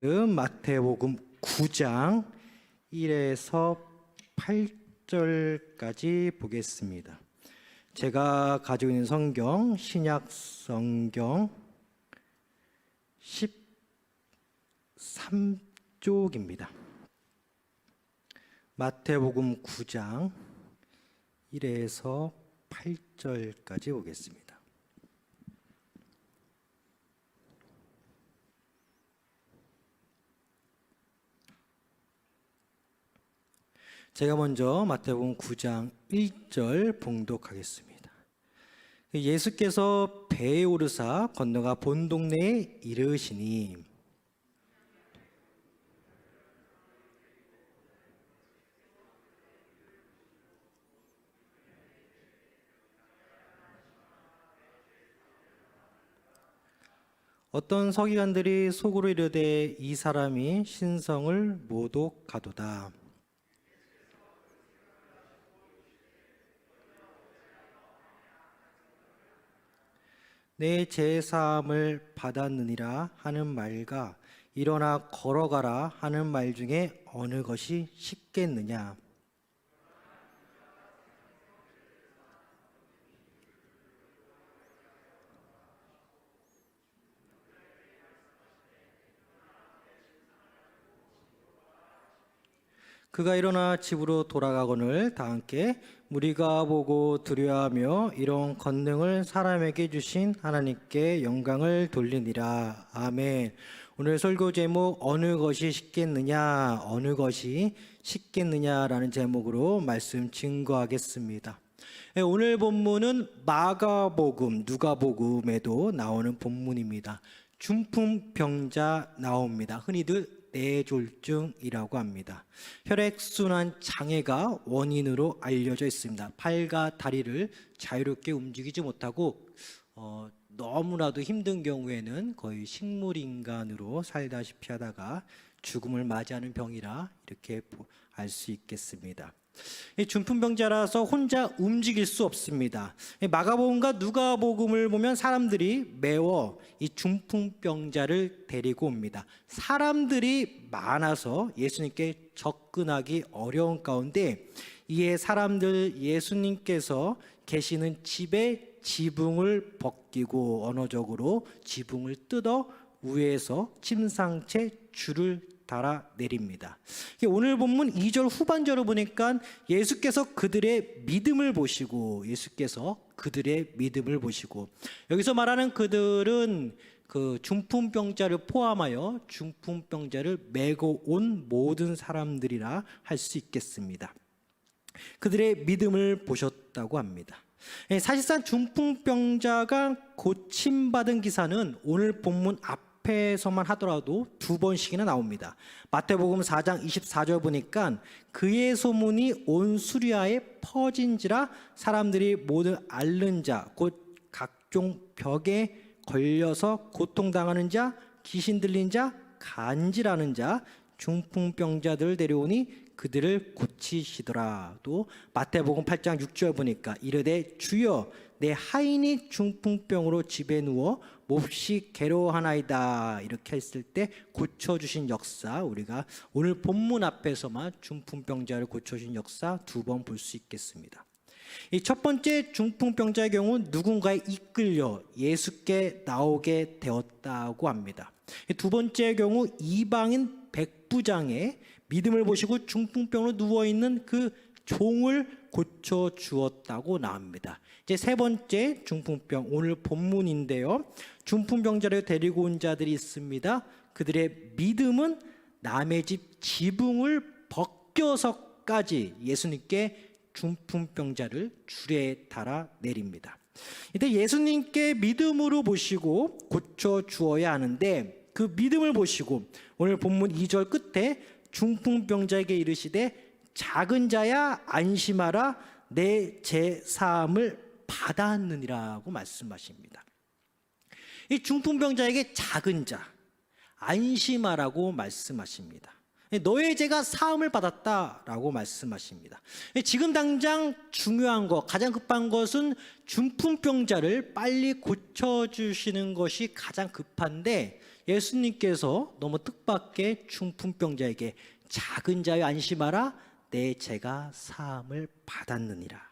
마태복음 9장 1에서 8절까지 보겠습니다. 제가 가지고 있는 성경 신약 성경 13쪽입니다. 마태복음 9장 1에서 8절까지 보겠습니다. 제가 먼저 마태복음 9장 1절 봉독하겠습니다. 예수께서 배에 오르사 건너가 본 동네에 이르시니 어떤 서기관들이 속으로 이르되 이 사람이 신성을 모독하도다. 내 제사함을 받았느니라 하는 말과 일어나 걸어가라 하는 말 중에 어느 것이 쉽겠느냐? 그가 일어나 집으로 돌아가거늘 다 함께 무리가 보고 두려워하며 이런 권능을 사람에게 주신 하나님께 영광을 돌리니라. 아멘. 오늘 설교 제목 어느 것이 쉽겠느냐, 어느 것이 쉽겠느냐라는 제목으로 말씀 증거하겠습니다. 오늘 본문은 마가복음, 누가복음에도 나오는 본문입니다. 중풍병자 나옵니다. 흔히들 뇌졸중이라고 합니다. 혈액순환 장애가 원인으로 알려져 있습니다. 팔과 다리를 자유롭게 움직이지 못하고 너무나도 힘든 경우에는 거의 식물인간으로 살다시피 하다가 죽음을 맞이하는 병이라 이렇게 알 수 있겠습니다. 중풍병자라서 혼자 움직일 수 없습니다. 마가복음과 누가복음을 보면 사람들이 매워 이 중풍병자를 데리고 옵니다. 사람들이 많아서 예수님께 접근하기 어려운 가운데 이에 사람들 예수님께서 계시는 집에 지붕을 벗기고 언어적으로 지붕을 뜯어 위에서 침상채 줄을 달아 내립니다. 오늘 본문 2절 후반절을 보니까 예수께서 그들의 믿음을 보시고 여기서 말하는 그들은 그 중풍병자를 포함하여 중풍병자를 메고 온 모든 사람들이라 할 수 있겠습니다. 그들의 믿음을 보셨다고 합니다. 사실상 중풍병자가 고침받은 기사는 오늘 본문 앞에서만 하더라도 2번씩이나 나옵니다. 마태복음 4장 24절 보니까 그의 소문이 온 수리아에 퍼진지라 사람들이 모두 앓는 자 곧 각종 벽에 걸려서 고통당하는 자 귀신 들린 자 간질하는 자 중풍병자들을 데려오니 그들을 고치시더라. 또 마태복음 8장 6절 보니까 이르되 주여 내 하인이 중풍병으로 집에 누워 몹시 괴로워하나이다. 이렇게 했을 때 고쳐주신 역사, 우리가 오늘 본문 앞에서만 중풍병자를 고쳐주신 역사 2번 볼 수 있겠습니다. 이 첫 번째 중풍병자의 경우 누군가에 이끌려 예수께 나오게 되었다고 합니다. 두 번째 경우 이방인 백부장의 믿음을 보시고 중풍병으로 누워있는 그 종을 고쳐 주었다고 나옵니다. 이제 세 번째 중풍병, 오늘 본문인데요. 중풍병자를 데리고 온 자들이 있습니다. 그들의 믿음은 남의 집 지붕을 벗겨서까지 예수님께 중풍병자를 줄에 달아 내립니다. 이때 예수님께 믿음으로 보시고 고쳐 주어야 하는데 그 믿음을 보시고 오늘 본문 2절 끝에 중풍병자에게 이르시되 작은 자야 안심하라 내 제사함을 받았느니라고 말씀하십니다. 이 중풍병자에게 작은 자 안심하라고 말씀하십니다. 너의 죄가 사함을 받았다라고 말씀하십니다. 지금 당장 중요한 것, 가장 급한 것은 중풍병자를 빨리 고쳐주시는 것이 가장 급한데 예수님께서 너무 뜻밖의 중풍병자에게 작은 자여 안심하라 내 죄가 사함을 받았느니라.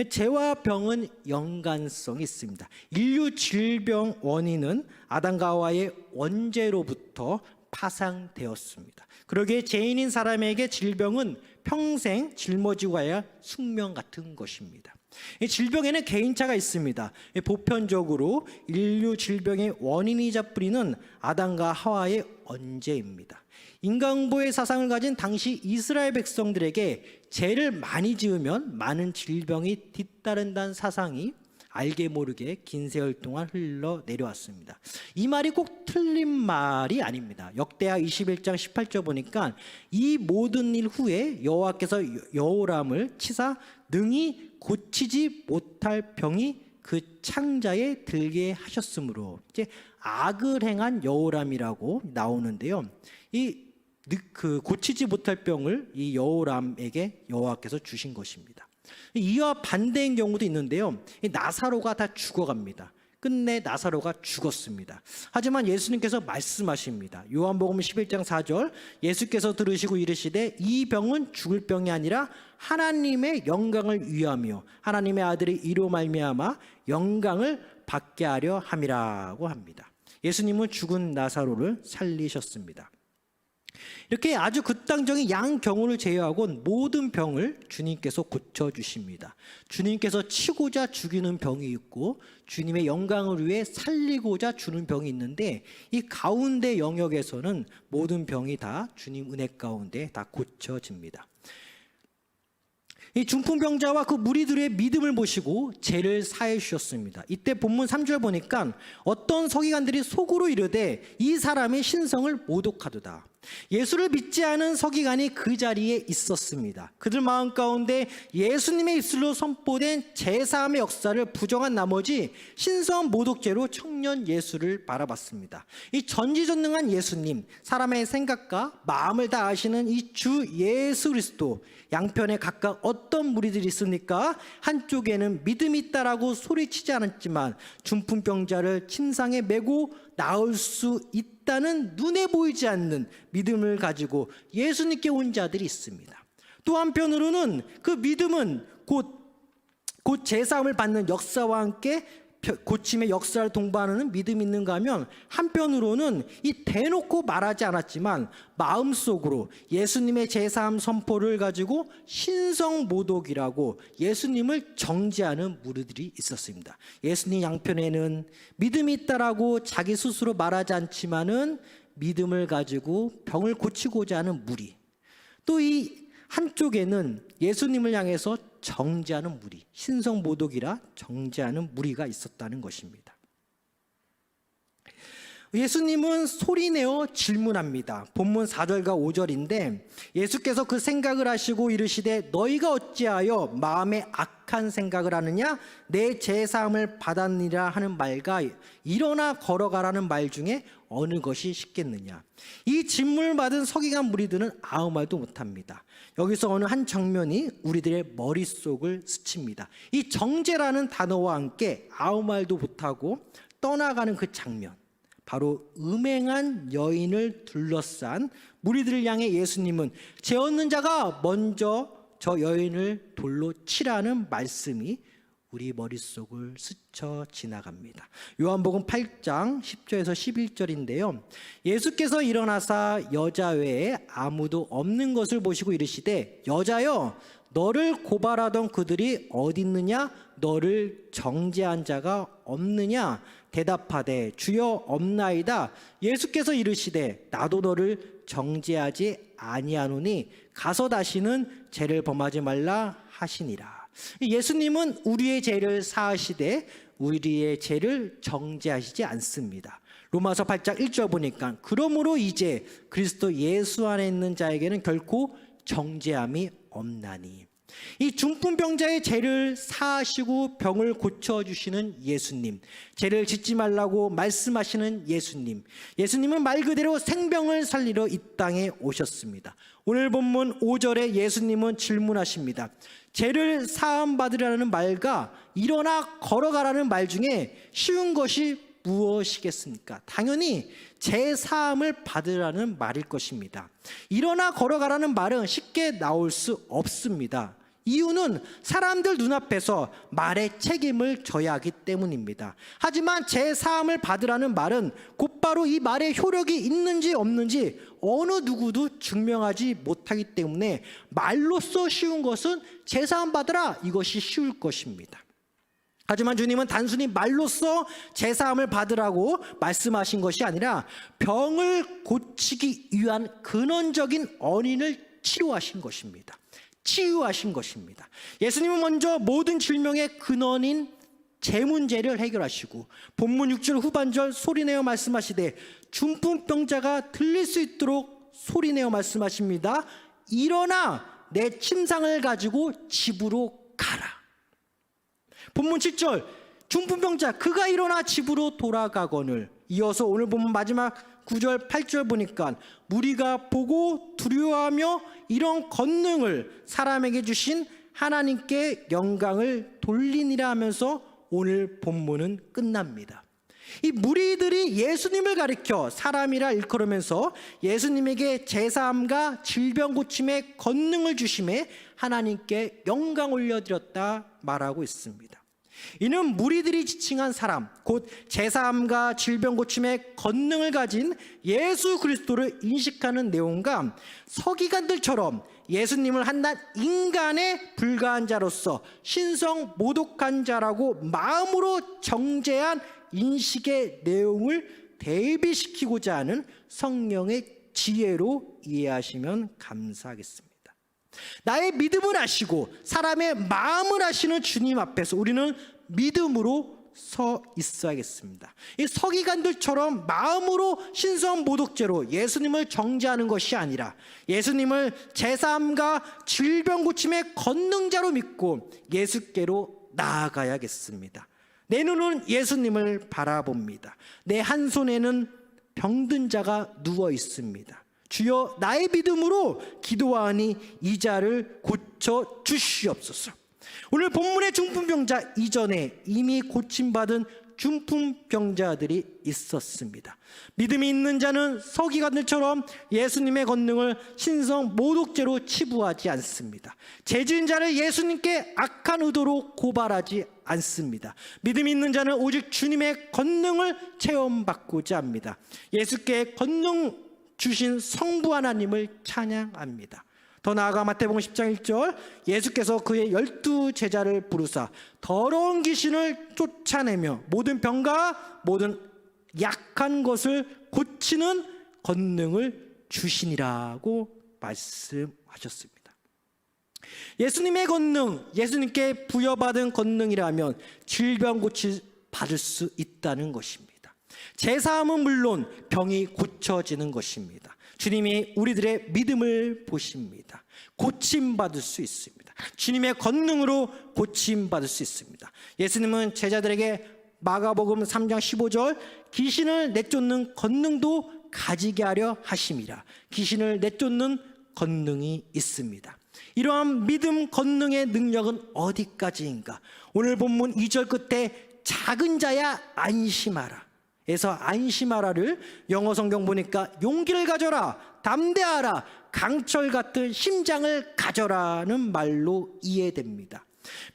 죄와 병은 연관성이 있습니다. 인류 질병 원인은 아담과 하와의 원죄로부터 파생되었습니다. 그러기에 죄인인 사람에게 질병은 평생 짊어지고 가야 숙명 같은 것입니다. 이 질병에는 개인차가 있습니다. 보편적으로 인류 질병의 원인이자 뿌리는 아담과 하와의 언제입니다. 인간보호의 사상을 가진 당시 이스라엘 백성들에게 죄를 많이 지으면 많은 질병이 뒤따른다는 사상이 알게 모르게 긴 세월 동안 흘러내려왔습니다. 이 말이 꼭 틀린 말이 아닙니다. 역대하 21장 18절 보니까 이 모든 일 후에 여호와께서 여호람을 치사 능히 고치지 못할 병이 그 창자에 들게 하셨으므로, 이제 악을 행한 여호람이라고 나오는데요. 그 고치지 못할 병을 이 여호람에게 여호와께서 주신 것입니다. 이와 반대인 경우도 있는데요. 나사로가 다 죽어갑니다. 끝내 나사로가 죽었습니다. 하지만 예수님께서 말씀하십니다. 요한복음 11장 4절, 예수께서 들으시고 이르시되 이 병은 죽을 병이 아니라 하나님의 영광을 위하며 하나님의 아들의 이로 말미암아 영광을 받게 하려 함이라고 합니다. 예수님은 죽은 나사로를 살리셨습니다. 이렇게 아주 극단적인 양경우를 제외하고는 모든 병을 주님께서 고쳐주십니다. 주님께서 치고자 죽이는 병이 있고 주님의 영광을 위해 살리고자 주는 병이 있는데, 이 가운데 영역에서는 모든 병이 다 주님 은혜 가운데 다 고쳐집니다. 이 중풍병자와 그 무리들의 믿음을 보시고 죄를 사해 주셨습니다. 이때 본문 3절 보니까 어떤 서기관들이 속으로 이르되 이 사람의 신성을 모독하도다. 예수를 믿지 않은 서기관이 그 자리에 있었습니다. 그들 마음 가운데 예수님의 입술로 선포된 제사함의 역사를 부정한 나머지 신성 모독죄로 청년 예수를 바라봤습니다. 이 전지전능한 예수님, 사람의 생각과 마음을 다 아시는 이 주 예수 그리스도, 양편에 각각 어떤 무리들이 있습니까? 한쪽에는 믿음이 있다라고 소리치지 않았지만 중풍병자를 침상에 메고 나올 수 있다는 눈에 보이지 않는 믿음을 가지고 예수님께 온 자들이 있습니다. 또 한편으로는 그 믿음은 곧 제사함을 받는 역사와 함께 고침의 역사를 동반하는 믿음이 있는가 하면, 한편으로는 이 대놓고 말하지 않았지만 마음속으로 예수님의 제사함 선포를 가지고 신성모독이라고 예수님을 정죄하는 무리들이 있었습니다. 예수님 양편에는 믿음이 있다라고 자기 스스로 말하지 않지만은 믿음을 가지고 병을 고치고자 하는 무리, 또 이 한쪽에는 예수님을 향해서 정죄하는 무리, 신성모독이라 정죄하는 무리가 있었다는 것입니다. 예수님은 소리내어 질문합니다. 본문 4절과 5절인데 예수께서 그 생각을 하시고 이르시되 너희가 어찌하여 마음에 악한 생각을 하느냐, 내 제사함을 받았느니라 하는 말과 일어나 걸어가라는 말 중에 어느 것이 쉽겠느냐. 이 질문을 받은 서기관 무리들은 아무 말도 못합니다. 여기서 어느 한 장면이 우리들의 머릿속을 스칩니다. 이 정죄라는 단어와 함께 아무 말도 못하고 떠나가는 그 장면, 바로 음행한 여인을 둘러싼 무리들을 향해 예수님은 죄 없는 자가 먼저 저 여인을 돌로 치라는 말씀이 우리 머릿속을 스쳐 지나갑니다. 요한복음 8장 10절에서 11절인데요. 예수께서 일어나사 여자 외에 아무도 없는 것을 보시고 이르시되 여자여, 너를 고발하던 그들이 어디 있느냐? 너를 정죄한 자가 없느냐? 대답하되 주여 없나이다. 예수께서 이르시되 나도 너를 정죄하지 아니하노니 가서 다시는 죄를 범하지 말라 하시니라. 예수님은 우리의 죄를 사하시되 우리의 죄를 정죄하시지 않습니다. 로마서 8장 1절 보니까 그러므로 이제 그리스도 예수 안에 있는 자에게는 결코 정죄함이 없나니. 이 중풍병자의 죄를 사하시고 병을 고쳐주시는 예수님, 죄를 짓지 말라고 말씀하시는 예수님, 예수님은 말 그대로 생병을 살리러 이 땅에 오셨습니다. 오늘 본문 5절에 예수님은 질문하십니다. 죄를 사함 받으라는 말과 일어나 걸어가라는 말 중에 쉬운 것이 무엇이겠습니까? 당연히 제사함을 받으라는 말일 것입니다. 일어나 걸어가라는 말은 쉽게 나올 수 없습니다. 이유는 사람들 눈앞에서 말의 책임을 져야 하기 때문입니다. 하지만 제사함을 받으라는 말은 곧바로 이 말의 효력이 있는지 없는지 어느 누구도 증명하지 못하기 때문에 말로써 쉬운 것은 제사함 받으라, 이것이 쉬울 것입니다. 하지만 주님은 단순히 말로써 제사함을 받으라고 말씀하신 것이 아니라 병을 고치기 위한 근원적인 원인을 치유하신 것입니다. 예수님은 먼저 모든 질병의 근원인 제 문제를 해결하시고 본문 6절 후반절 소리내어 말씀하시되 중풍병자가 들릴 수 있도록 소리내어 말씀하십니다. 일어나 내 침상을 가지고 집으로 가라. 본문 7절 중풍병자 그가 일어나 집으로 돌아가거늘. 이어서 오늘 본문 마지막 9절 8절 보니까 무리가 보고 두려워하며 이런 권능을 사람에게 주신 하나님께 영광을 돌리니라 하면서 오늘 본문은 끝납니다. 이 무리들이 예수님을 가리켜 사람이라 일컬으면서 예수님에게 제사함과 질병 고침의 권능을 주심에 하나님께 영광 올려드렸다 말하고 있습니다. 이는 무리들이 지칭한 사람, 곧 제사함과 질병 고침의 권능을 가진 예수 그리스도를 인식하는 내용과 서기관들처럼 예수님을 한낱 인간에 불과한 자로서 신성 모독한 자라고 마음으로 정죄한 인식의 내용을 대비시키고자 하는 성령의 지혜로 이해하시면 감사하겠습니다. 나의 믿음을 아시고 사람의 마음을 아시는 주님 앞에서 우리는 믿음으로 서 있어야겠습니다. 이 서기관들처럼 마음으로 신성 모독죄로 예수님을 정죄하는 것이 아니라 예수님을 제사함과 질병 고침의 권능자로 믿고 예수께로 나아가야겠습니다. 내 눈은 예수님을 바라봅니다. 내 한 손에는 병든 자가 누워 있습니다. 주여 나의 믿음으로 기도하니 이 자를 고쳐 주시옵소서. 오늘 본문의 중풍병자 이전에 이미 고침받은 중풍병자들이 있었습니다. 믿음이 있는 자는 서기관들처럼 예수님의 권능을 신성 모독죄로 치부하지 않습니다. 죄 지은 자를 예수님께 악한 의도로 고발하지 않습니다. 믿음이 있는 자는 오직 주님의 권능을 체험받고자 합니다. 예수께 권능 주신 성부 하나님을 찬양합니다. 더 나아가 마태복음 10장 1절 예수께서 그의 12 제자를 부르사 더러운 귀신을 쫓아내며 모든 병과 모든 약한 것을 고치는 권능을 주시니라고 말씀하셨습니다. 예수님의 권능, 예수님께 부여받은 권능이라면 질병 고치 받을 수 있다는 것입니다. 제사함은 물론 병이 고쳐지는 것입니다. 주님이 우리들의 믿음을 보십니다. 고침받을 수 있습니다. 주님의 권능으로 고침받을 수 있습니다. 예수님은 제자들에게 마가복음 3장 15절 귀신을 내쫓는 권능도 가지게 하려 하심이라. 귀신을 내쫓는 권능이 있습니다. 이러한 믿음 권능의 능력은 어디까지인가? 오늘 본문 2절 끝에 작은 자야 안심하라 에서 안심하라를 영어 성경 보니까 용기를 가져라, 담대하라, 강철 같은 심장을 가져라는 말로 이해됩니다.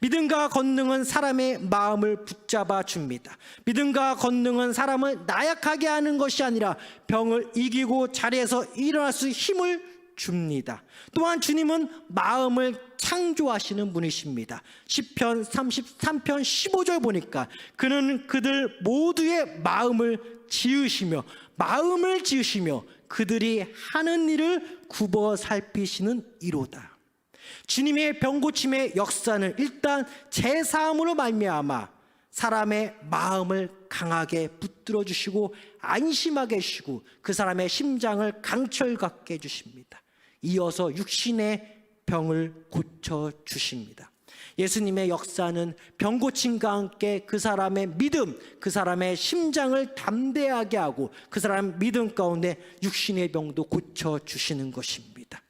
믿음과 권능은 사람의 마음을 붙잡아 줍니다. 믿음과 권능은 사람을 나약하게 하는 것이 아니라 병을 이기고 자리에서 일어날 수 힘을 줍니다. 또한 주님은 마음을 창조하시는 분이십니다. 시편 33편 15절 보니까 그는 그들 모두의 마음을 지으시며 그들이 하는 일을 굽어 살피시는 이로다. 주님의 병고침의 역사는 일단 제사함으로 말미암아 사람의 마음을 강하게 붙들어 주시고 안심하게 해주시고 그 사람의 심장을 강철 갖게 해주십니다. 이어서 육신의 병을 고쳐 주십니다. 예수님의 역사는 병고침과 함께 그 사람의 믿음, 그 사람의 심장을 담대하게 하고 그 사람 믿음 가운데 육신의 병도 고쳐 주시는 것입니다.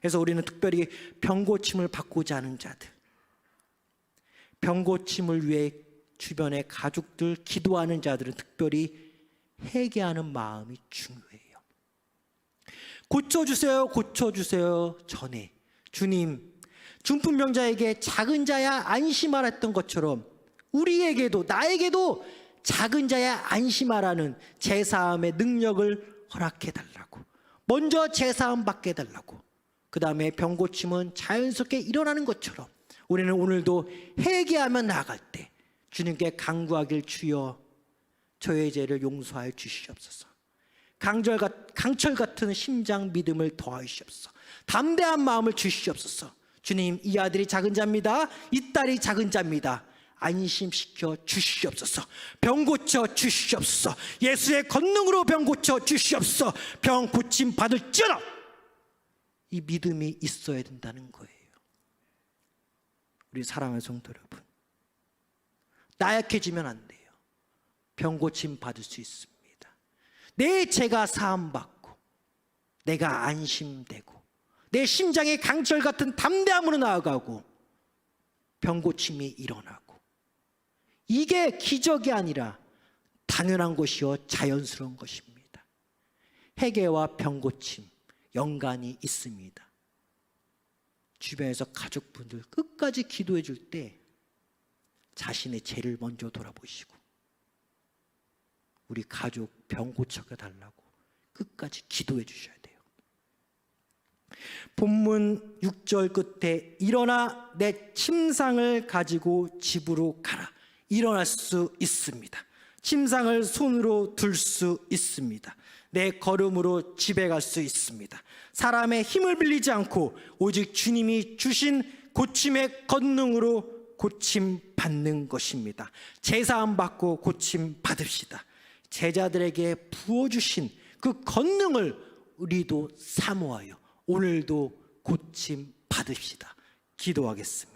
그래서 우리는 특별히 병고침을 받고자 하는 자들, 병고침을 위해 주변의 가족들, 기도하는 자들은 특별히 회개하는 마음이 중요해요. 고쳐주세요, 고쳐주세요 전에 주님, 중풍병자에게 작은 자야 안심하라 했던 것처럼 우리에게도, 나에게도 작은 자야 안심하라는 제사함의 능력을 허락해달라고, 먼저 제사함 받게 해달라고, 그 다음에 병고침은 자연스럽게 일어나는 것처럼 우리는 오늘도 회개하며 나아갈 때 주님께 간구하길, 주여 저의 죄를 용서하여 주시옵소서. 강철 같은 심장 믿음을 더하시옵소서. 담대한 마음을 주시옵소서. 주님, 이 아들이 작은 자입니다. 이 딸이 작은 자입니다. 안심시켜 주시옵소서. 병 고쳐 주시옵소서. 예수의 권능으로 병 고쳐 주시옵소서. 병 고침 받을지어다. 이 믿음이 있어야 된다는 거예요. 우리 사랑하는 성도 여러분, 나약해지면 안 돼요. 병 고침 받을 수 있습니다. 내 죄가 사함받고 내가 안심되고 내 심장의 강철 같은 담대함으로 나아가고 병 고침이 일어나고, 이게 기적이 아니라 당연한 것이요 자연스러운 것입니다. 회개와 병 고침 연관이 있습니다. 주변에서 가족분들 끝까지 기도해 줄 때 자신의 죄를 먼저 돌아보시고 우리 가족 병 고쳐가 달라고 끝까지 기도해 주셔야 돼요. 본문 6절 끝에 일어나 내 침상을 가지고 집으로 가라. 일어날 수 있습니다. 침상을 손으로 들 수 있습니다. 내 걸음으로 집에 갈 수 있습니다. 사람의 힘을 빌리지 않고 오직 주님이 주신 고침의 권능으로 고침 받는 것입니다. 제사함 받고 고침 받읍시다. 제자들에게 부어주신 그 권능을 우리도 사모하여 오늘도 고침 받읍시다. 기도하겠습니다.